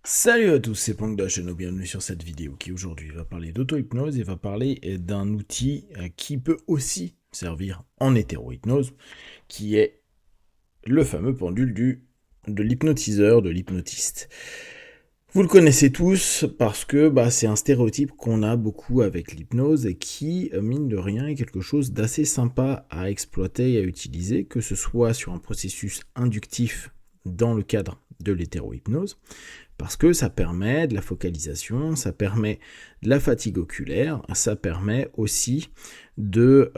Salut à tous, c'est Pangdash et bienvenue sur cette vidéo qui aujourd'hui va parler d'auto-hypnose et va parler d'un outil qui peut aussi servir en hétéro-hypnose, qui est le fameux pendule de l'hypnotiseur, de l'hypnotiste. Vous le connaissez tous parce que c'est un stéréotype qu'on a beaucoup avec l'hypnose et qui, mine de rien, est quelque chose d'assez sympa à exploiter et à utiliser, que ce soit sur un processus inductif dans le cadre de l'hétéro-hypnose, parce que ça permet de la focalisation, ça permet de la fatigue oculaire, ça permet aussi de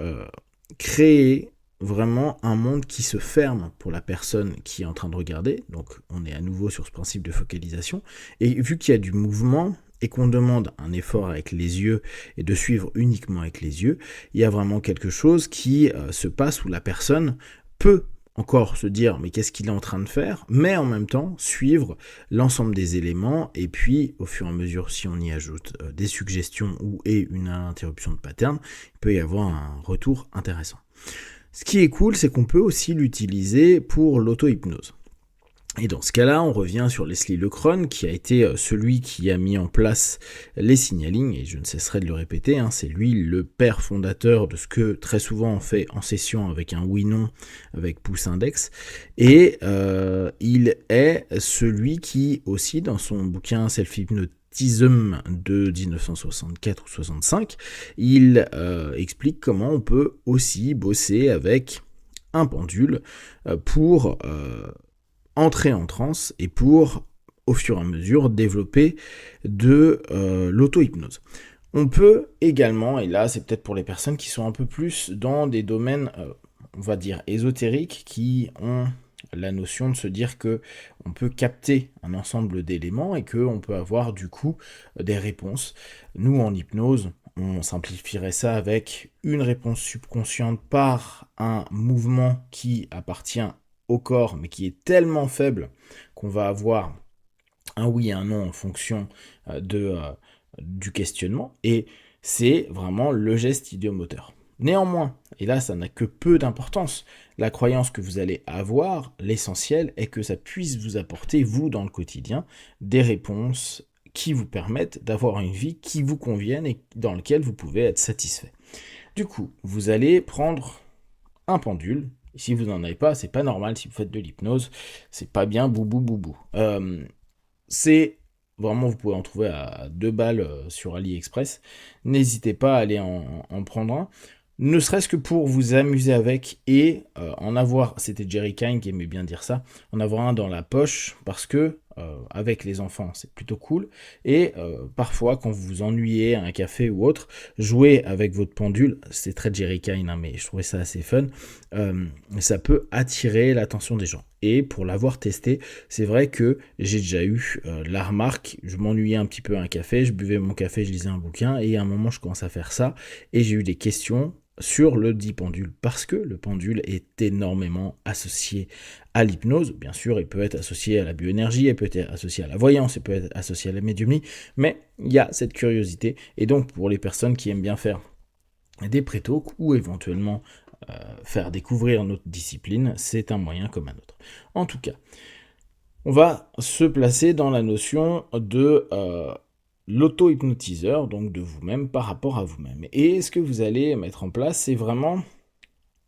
créer vraiment un monde qui se ferme pour la personne qui est en train de regarder. Donc on est à nouveau sur ce principe de focalisation. Et vu qu'il y a du mouvement et qu'on demande un effort avec les yeux et de suivre uniquement avec les yeux, il y a vraiment quelque chose qui se passe où la personne peut encore se dire mais qu'est-ce qu'il est en train de faire, mais en même temps suivre l'ensemble des éléments et puis au fur et à mesure si on y ajoute des suggestions ou une interruption de pattern, il peut y avoir un retour intéressant. Ce qui est cool, c'est qu'on peut aussi l'utiliser pour l'auto-hypnose. Et dans ce cas-là, on revient sur Leslie Lecron, qui a été celui qui a mis en place les signalings, et je ne cesserai de le répéter, c'est lui le père fondateur de ce que très souvent on fait en session avec un oui-non, avec pouce index, et il est celui qui aussi, dans son bouquin Self-Hypnotism de 1964 ou 65, il explique comment on peut aussi bosser avec un pendule pour entrer en transe et pour, au fur et à mesure, développer de l'auto-hypnose. On peut également, et là c'est peut-être pour les personnes qui sont un peu plus dans des domaines, on va dire, ésotériques, qui ont la notion de se dire que on peut capter un ensemble d'éléments et qu'on peut avoir du coup des réponses. Nous, en hypnose, on simplifierait ça avec une réponse subconsciente par un mouvement qui appartient au corps, mais qui est tellement faible qu'on va avoir un oui et un non en fonction du questionnement, et c'est vraiment le geste idiomoteur. Néanmoins, et là ça n'a que peu d'importance, la croyance que vous allez avoir, l'essentiel est que ça puisse vous apporter, vous, dans le quotidien, des réponses qui vous permettent d'avoir une vie qui vous convienne et dans laquelle vous pouvez être satisfait. Du coup, vous allez prendre un pendule. Si vous n'en avez pas, c'est pas normal si vous faites de l'hypnose, c'est pas bien, boubou boubou. C'est vraiment, vous pouvez en trouver à 2 balles sur AliExpress. N'hésitez pas à aller en prendre un. Ne serait-ce que pour vous amuser avec et en avoir, c'était Jerry Kine qui aimait bien dire ça, en avoir un dans la poche parce que avec les enfants c'est plutôt cool, et parfois quand vous vous ennuyez à un café ou autre, jouer avec votre pendule, c'est très Jerry Kine mais je trouvais ça assez fun, ça peut attirer l'attention des gens. Et pour l'avoir testé, c'est vrai que j'ai déjà eu la remarque, je m'ennuyais un petit peu à un café, je buvais mon café, je lisais un bouquin, et à un moment je commence à faire ça, et j'ai eu des questions sur le dit pendule, parce que le pendule est énormément associé à l'hypnose. Bien sûr, il peut être associé à la bioénergie, il peut être associé à la voyance, il peut être associé à la médiumnie, mais il y a cette curiosité, et donc pour les personnes qui aiment bien faire des pré-talks ou éventuellement faire découvrir notre discipline, c'est un moyen comme un autre. En tout cas, on va se placer dans la notion de l'auto-hypnotiseur, donc de vous-même par rapport à vous-même. Et ce que vous allez mettre en place, c'est vraiment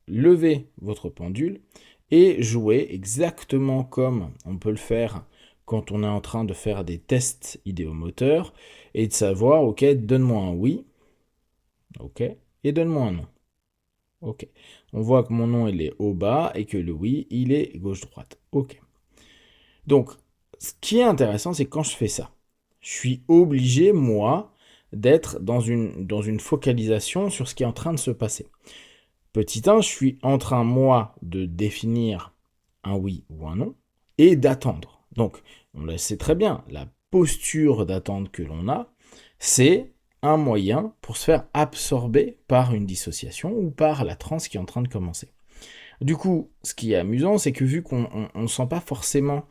lever votre pendule et jouer exactement comme on peut le faire quand on est en train de faire des tests idéomoteurs, et de savoir, ok, donne-moi un oui, ok, et donne-moi un non. Ok. On voit que mon nom il est au bas et que le oui il est gauche-droite. Ok. Donc, ce qui est intéressant, c'est quand je fais ça, je suis obligé, moi, d'être dans une focalisation sur ce qui est en train de se passer. Petit 1, je suis en train, moi, de définir un oui ou un non et d'attendre. Donc, on le sait très bien, la posture d'attente que l'on a, c'est un moyen pour se faire absorber par une dissociation ou par la transe qui est en train de commencer. Du coup, ce qui est amusant, c'est que vu qu'on ne sent pas forcément,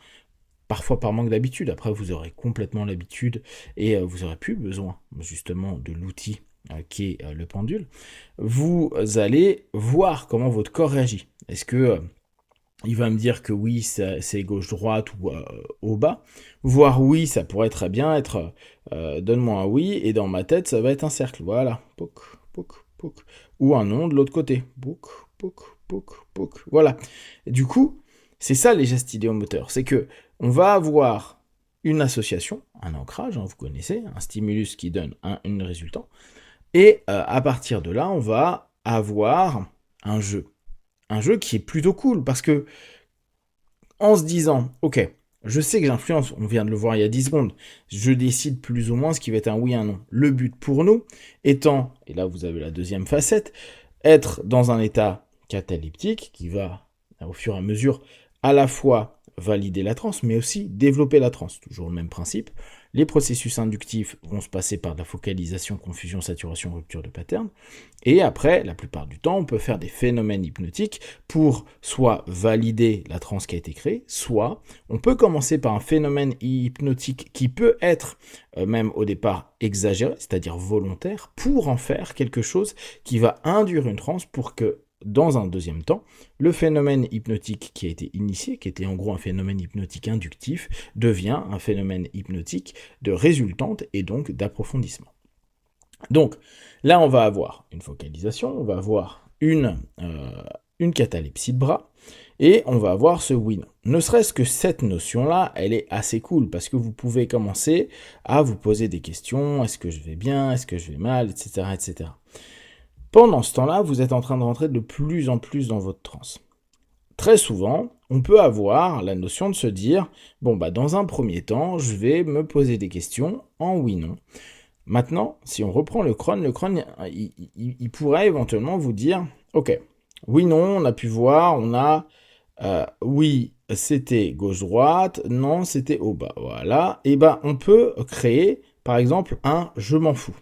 parfois par manque d'habitude, après vous aurez complètement l'habitude et vous aurez plus besoin justement de l'outil qui est le pendule, vous allez voir comment votre corps réagit. Est-ce que il va me dire que oui, c'est gauche-droite ou au bas, voire oui, ça pourrait très bien être donne-moi un oui, et dans ma tête, ça va être un cercle, voilà, poc, poc, poc, ou un non de l'autre côté, poc, poc, poc, poc, voilà. Et du coup, c'est ça les gestes idéomoteurs, c'est que on va avoir une association, un ancrage, hein, vous connaissez, un stimulus qui donne une résultant, et à partir de là, on va avoir un jeu. Un jeu qui est plutôt cool, parce que en se disant, ok, je sais que j'influence, on vient de le voir il y a 10 secondes, je décide plus ou moins ce qui va être un oui, un non. Le but pour nous étant, et là vous avez la deuxième facette, être dans un état catalyptique qui va, au fur et à mesure, à la fois valider la transe, mais aussi développer la transe. Toujours le même principe. Les processus inductifs vont se passer par de la focalisation, confusion, saturation, rupture de pattern. Et après, la plupart du temps, on peut faire des phénomènes hypnotiques pour soit valider la transe qui a été créée, soit on peut commencer par un phénomène hypnotique qui peut être même au départ exagéré, c'est-à-dire volontaire, pour en faire quelque chose qui va induire une transe pour que, dans un deuxième temps, le phénomène hypnotique qui a été initié, qui était en gros un phénomène hypnotique inductif, devient un phénomène hypnotique de résultante et donc d'approfondissement. Donc, là, on va avoir une focalisation, on va avoir une catalepsie de bras, et on va avoir ce oui-non. Ne serait-ce que cette notion-là, elle est assez cool, parce que vous pouvez commencer à vous poser des questions, est-ce que je vais bien, est-ce que je vais mal, etc., etc. Pendant ce temps-là, vous êtes en train de rentrer de plus en plus dans votre transe. Très souvent, on peut avoir la notion de se dire, bon, bah, dans un premier temps, je vais me poser des questions en oui-non. Maintenant, si on reprend le crâne, il pourrait éventuellement vous dire, ok, oui, non, on a pu voir, on a, oui, c'était gauche-droite, non, c'était au bas, voilà. Et ben, on peut créer, par exemple, un je m'en fous.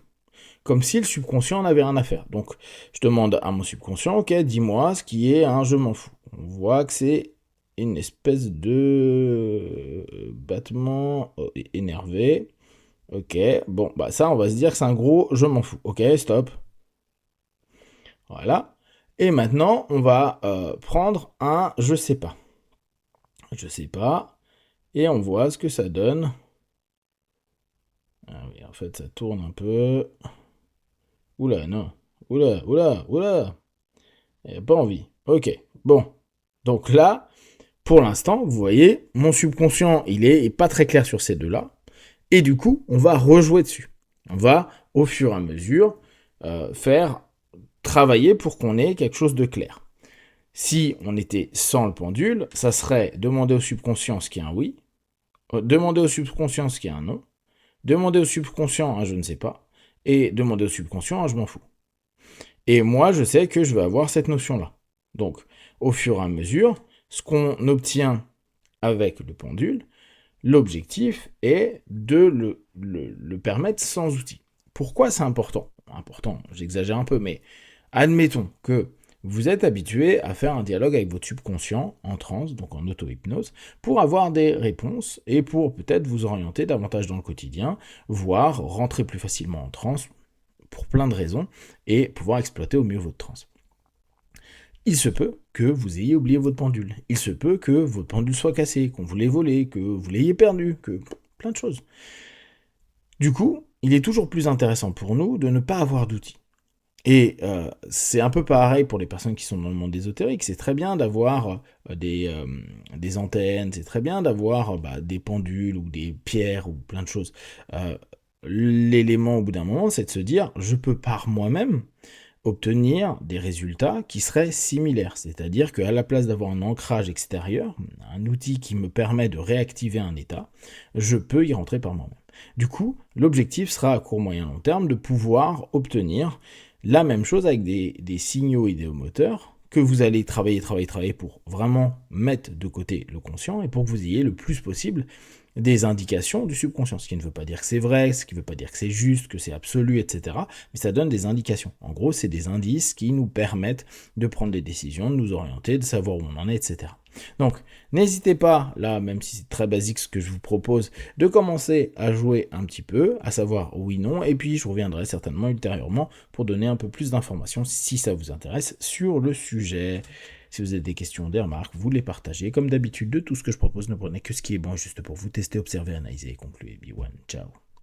Comme si le subconscient n'avait rien à faire. Donc, je demande à mon subconscient, ok, dis-moi ce qui est un je m'en fous. On voit que c'est une espèce de battement énervé. Ok, bon, bah ça, on va se dire que c'est un gros je m'en fous. Ok, stop. Voilà. Et maintenant, on va prendre un je sais pas. Je sais pas. Et on voit ce que ça donne. Ah oui, en fait, ça tourne un peu. Oula, non. Oula, oula, oula. Il n'y a pas envie. Ok, bon. Donc là, pour l'instant, vous voyez, mon subconscient, il est pas très clair sur ces deux-là. Et du coup, on va rejouer dessus. On va, au fur et à mesure, faire travailler pour qu'on ait quelque chose de clair. Si on était sans le pendule, ça serait demander au subconscient ce qui est un oui, demander au subconscient ce qui est un non, demander au subconscient un je ne sais pas, et demander au subconscient un je m'en fous. Et moi, je sais que je vais avoir cette notion-là. Donc, au fur et à mesure, ce qu'on obtient avec le pendule, l'objectif est de le permettre sans outil. Pourquoi c'est important ? Important, j'exagère un peu, mais admettons que vous êtes habitué à faire un dialogue avec votre subconscient en transe, donc en auto-hypnose, pour avoir des réponses et pour peut-être vous orienter davantage dans le quotidien, voire rentrer plus facilement en transe pour plein de raisons et pouvoir exploiter au mieux votre transe. Il se peut que vous ayez oublié votre pendule. Il se peut que votre pendule soit cassé, qu'on vous l'ait volé, que vous l'ayez perdu, que plein de choses. Du coup, il est toujours plus intéressant pour nous de ne pas avoir d'outils. Et c'est un peu pareil pour les personnes qui sont dans le monde ésotérique. C'est très bien d'avoir des antennes, c'est très bien d'avoir des pendules ou des pierres ou plein de choses. L'élément au bout d'un moment, c'est de se dire, je peux par moi-même obtenir des résultats qui seraient similaires. C'est-à-dire qu'à la place d'avoir un ancrage extérieur, un outil qui me permet de réactiver un état, je peux y rentrer par moi-même. Du coup, l'objectif sera à court, moyen, long terme de pouvoir obtenir la même chose avec des signaux idéomoteurs que vous allez travailler pour vraiment mettre de côté le conscient et pour que vous ayez le plus possible des indications du subconscient. Ce qui ne veut pas dire que c'est vrai, ce qui ne veut pas dire que c'est juste, que c'est absolu, etc. Mais ça donne des indications. En gros, c'est des indices qui nous permettent de prendre des décisions, de nous orienter, de savoir où on en est, etc. Donc, n'hésitez pas, là, même si c'est très basique ce que je vous propose, de commencer à jouer un petit peu, à savoir oui, non, et puis je reviendrai certainement ultérieurement pour donner un peu plus d'informations, si ça vous intéresse, sur le sujet. Si vous avez des questions, des remarques, vous les partagez. Comme d'habitude, de tout ce que je propose, ne prenez que ce qui est bon et juste pour vous. Tester, observer, analyser et conclure. Be one. Ciao.